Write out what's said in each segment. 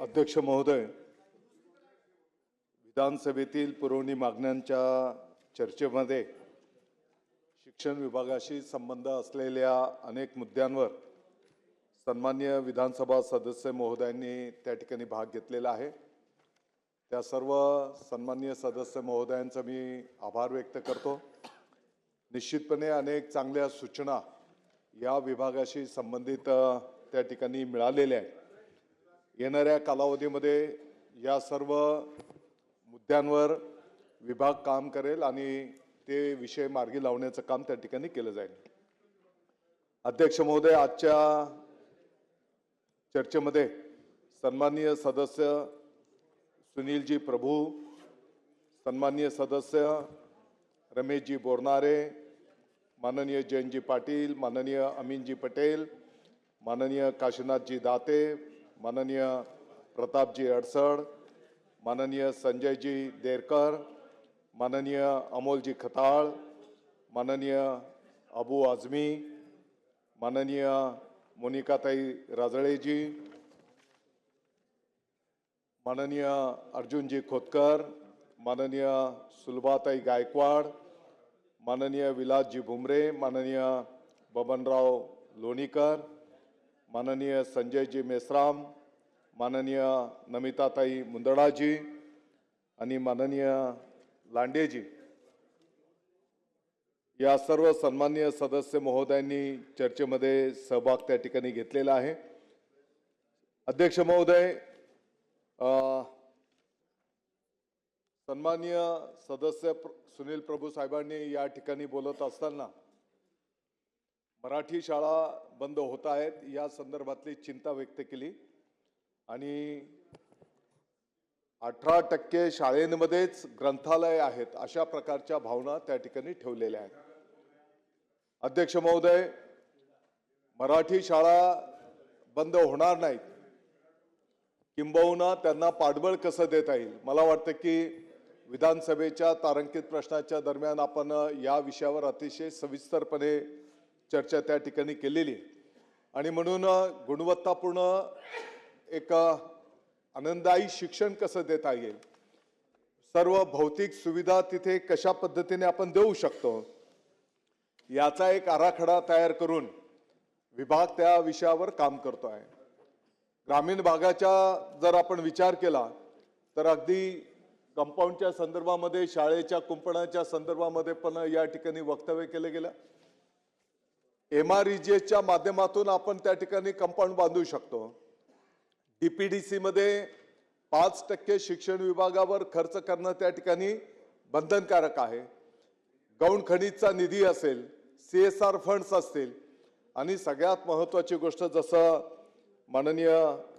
अध्यक्ष महोदय, विधानसभेतील पुरवणी मागण्यांच्या चर्चेमध्ये शिक्षण विभागाशी संबंध असलेल्या अनेक मुद्द्यांवर सन्माननीय विधानसभा सदस्य महोदयांनी त्या ठिकाणी भाग घेतलेला आहे। त्या सर्व सन्माननीय सदस्य महोदयांचा मी आभार व्यक्त करतो। निश्चितपणे अनेक चांगल्या सूचना या विभागाशी संबंधित त्या ठिकाणी मिळालेल्या आहेत। येणाऱ्या कालावधीमध्ये या सर्व मुद्द्यांवर विभाग काम करेल आणि ते विषय मार्गी लावण्याचं काम त्या ठिकाणी केलं जाईल। अध्यक्ष महोदय, आजच्या चर्चेमध्ये सन्माननीय सदस्य सुनीलजी प्रभू, सन्माननीय सदस्य रमेशजी बोरनारे, माननीय जयंतजी पाटील, माननीय अमीनजी पटेल, माननीय काशीनाथजी दाते, माननीय प्रतापजी अडसड, माननीय संजयजी देरकर, माननीय अमोलजी खताळ, माननीय अबू आझमी, माननीय मोनिकाताई राजळेजी, माननीय अर्जुनजी खोतकर, माननीय सुलभाताई गायकवाड, माननीय विलासजी भुमरे, माननीय बबनराव लोणीकर, माननीय संजयजी मेश्राम, माननीय नमिताताई मुंदडाजी आणि माननीय लांडेजी, या सर्व सन्माननीय सदस्य महोदयांनी चर्चेमध्ये सहभाग त्या ठिकाणी घेतलेला आहे। अध्यक्ष महोदय, सन्माननीय सदस्य सुनील प्रभू साहेबांनी या ठिकाणी बोलत असताना मराठी शाळा बंद होत आहेत या संदर्भातली चिंता व्यक्त केली आणि 18% शाळेंमध्येच ग्रंथालय आहेत अशा प्रकारच्या भावना त्या ठिकाणी ठेवलेल्या आहेत। अध्यक्ष महोदय, मराठी शाळा बंद होणार नाहीत, किंबहुना त्यांना पाठबळ कसं देता येईल। मला वाटतं की विधानसभेच्या तारांकित प्रश्नाच्या दरम्यान आपण या विषयावर अतिशय सविस्तरपणे चर्चा त्या ठिकाणी केलेली आणि म्हणून गुणवत्तापूर्ण एक आनंददायी शिक्षण कसं देता येईल, सर्व भौतिक सुविधा तिथे कशा पद्धतीने आपण देऊ शकतो याचा एक आराखडा तयार करून विभाग त्या विषयावर काम करतो आहे। ग्रामीण भागाचा जर आपण विचार केला तर अगदी कंपाऊंडच्या संदर्भामध्ये, शाळेच्या कुंपणाच्या संदर्भामध्ये पण या ठिकाणी वक्तव्य केलं गेलं। MREGच्या माध्यमातून आपण त्या ठिकाणी कंपाऊंड बांधू शकतो। DPDC मध्ये 5% शिक्षण विभागावर खर्च करणं त्या ठिकाणी बंधनकारक आहे। गौण खनिजचा निधी असेल, CSR फंड्स असतील आणि सगळ्यात महत्त्वाची गोष्ट जसं माननीय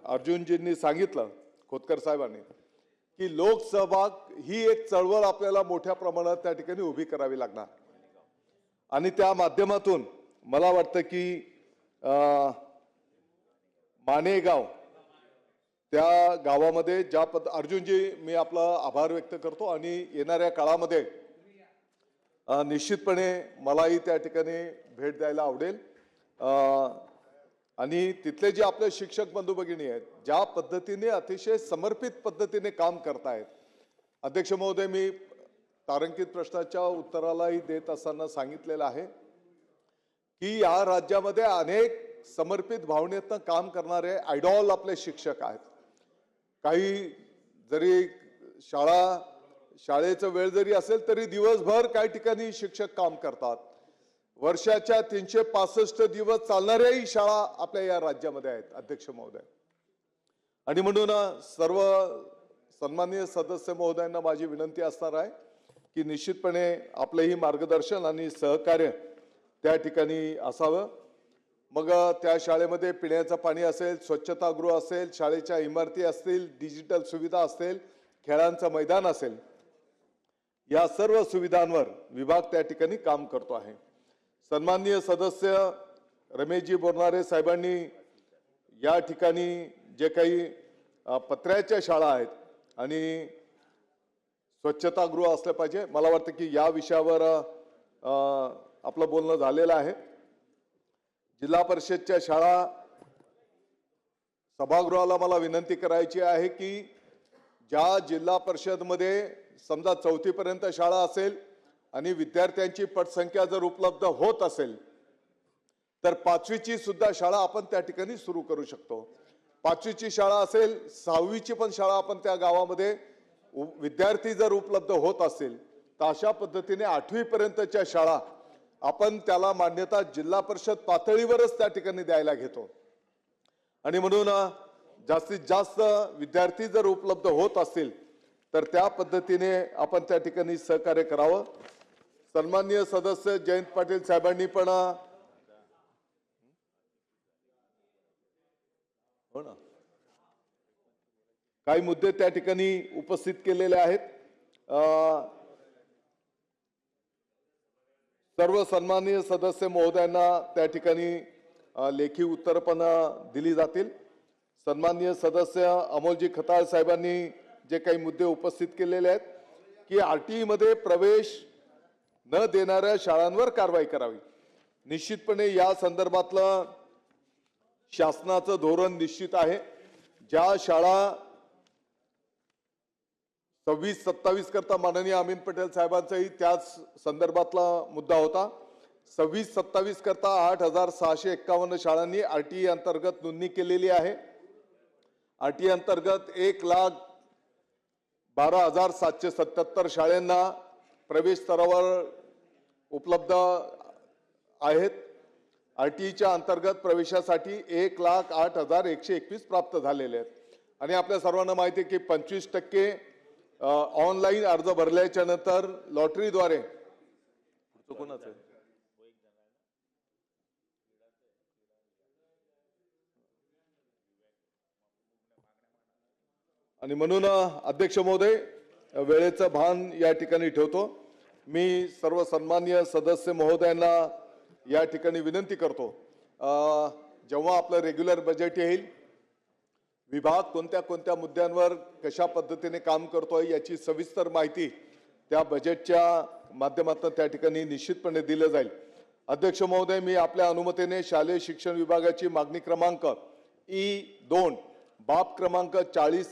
अर्जुनजींनी सांगितलं, खोतकर साहेबांनी, की लोकसहभाग ही एक चळवळ आपल्याला मोठ्या प्रमाणात त्या ठिकाणी उभी करावी लागणार आणि त्या माध्यमातून मला वाटतं की मानेगाव त्या गावामध्ये ज्या अर्जुनजी, मी आपला आभार व्यक्त करतो आणि येणाऱ्या काळामध्ये निश्चितपणे मलाही त्या ठिकाणी भेट द्यायला आवडेल आणि तिथले जे आपले शिक्षक बंधू भगिनी आहेत ज्या पद्धतीने अतिशय समर्पित पद्धतीने काम करतायत। अध्यक्ष महोदय, मी तारांकित प्रश्नाच्या उत्तरालाही देत असताना सांगितलेलं आहे की या राज्यामध्ये अनेक समर्पित भावनेतनं काम करणारे आयडॉल आपले शिक्षक आहेत। काही जरी शाळेचा वेळ जरी असेल तरी दिवसभर काही ठिकाणी शिक्षक काम करतात। वर्षाच्या 365 दिवस चालणाऱ्याही शाळा आपल्या या राज्यामध्ये आहेत अध्यक्ष महोदय। आणि म्हणून सर्व सन्माननीय सदस्य महोदयांना माझी विनंती असणार आहे की निश्चितपणे आपलेही मार्गदर्शन आणि सहकार्य त्या ठिकाणी असावं। मग त्या शाळेमध्ये पिण्याचं पाणी असेल, स्वच्छतागृह असेल, शाळेच्या इमारती असतील, डिजिटल सुविधा असतील, खेळांचं मैदान असेल, या सर्व सुविधांवर विभाग त्या ठिकाणी काम करतो आहे। सन्माननीय सदस्य रमेशजी बोरनारे साहेबांनी या ठिकाणी जे काही पत्र्याच्या शाळा आहेत आणि स्वच्छतागृह असलं पाहिजे, मला वाटतं की या विषयावर आपलं बोलणं झालेलं आहे। जिल्हा परिषदच्या शाळा सभागृहाला मला विनंती करायची आहे की ज्या जिल्हा परिषदमध्ये समजा 4थी पर्यंत शाळा असेल आणि विद्यार्थ्यांची पटसंख्या जर उपलब्ध होत असेल तर 5वीची सुद्धा शाळा आपण त्या ठिकाणी सुरू करू शकतो. 5वीची शाळा असेल, 6वीची पण शाळा आपण त्या गावामध्ये विद्यार्थी जर उपलब्ध होत असतील तर अशा पद्धतीने 8वी पर्यंतच्या शाळा आपण त्याला मान्यता जिल्हा परिषद पातळीवरच त्या ठिकाणी द्यायला घेतो. आणि म्हणून जास्तीत जास्त विद्यार्थी जर उपलब्ध होत असतील तर त्या पद्धतीने आपण त्या ठिकाणी सहकार्य करावं. सन्माननीय सदस्य जयंत पाटील साहेबांनी पण हो ना काही मुद्दे त्या ठिकाणी उपस्थित केलेले आहेत. सर्व सन्माननीय सदस्य महोदयांना त्या ठिकाणी लेखी उत्तर पण दिली जातील. सन्माननीय सदस्य अमोलजी खताळ साहेबांनी जे काही मुद्दे उपस्थित केलेले आहेत की RTE मध्ये प्रवेश न देणाऱ्या शाळांवर कारवाई करावी. निश्चितपणे या संदर्भातलं शासनाचं धोरण निश्चित आहे. ज्या शाळा 26-27 करता माननीय अमीन पटेल साहेबांचाही त्याच संदर्भातला मुद्दा होता. 26-27 करता 8,651 शाळांनी RTE अंतर्गत नोंदणी केलेली आहे. RTE अंतर्गत 1,12,777 शाळांना प्रवेश स्तरावर उपलब्ध आहेत. RTEच्या अंतर्गत प्रवेशासाठी 1,08,121 प्राप्त झालेले आहेत. आणि आपल्या सर्वांना माहिती आहे की 25% ऑनलाईन अर्ज भरल्याच्या नंतर लॉटरीद्वारे कोणाचं आहे आणि म्हणून अध्यक्ष महोदय वेळेचं भान या ठिकाणी ठेवतो. मी सर्व सन्माननीय सदस्य महोदयांना या ठिकाणी विनंती करतो जेव्हा आपलं रेग्युलर बजेट येईल विभाग कोणत्या कोणत्या मुद्द्यांवर कशा पद्धतीने काम करतोय याची सविस्तर माहिती त्या बजेटच्या माध्यमातून त्या ठिकाणी निश्चितपणे दिलं जाईल. अध्यक्ष महोदय मी आपल्या अनुमतीने शालेय शिक्षण विभागाची मागणी क्रमांक E2 बाब क्रमांक 40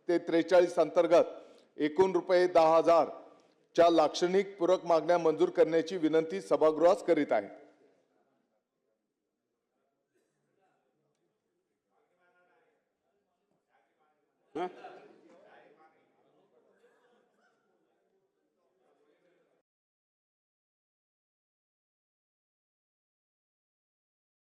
ते 43 अंतर्गत एकूण रुपये 10,000 च्या लाक्षणिक पूरक मागण्या मंजूर करण्याची विनंती सभागृहास करीत आहे.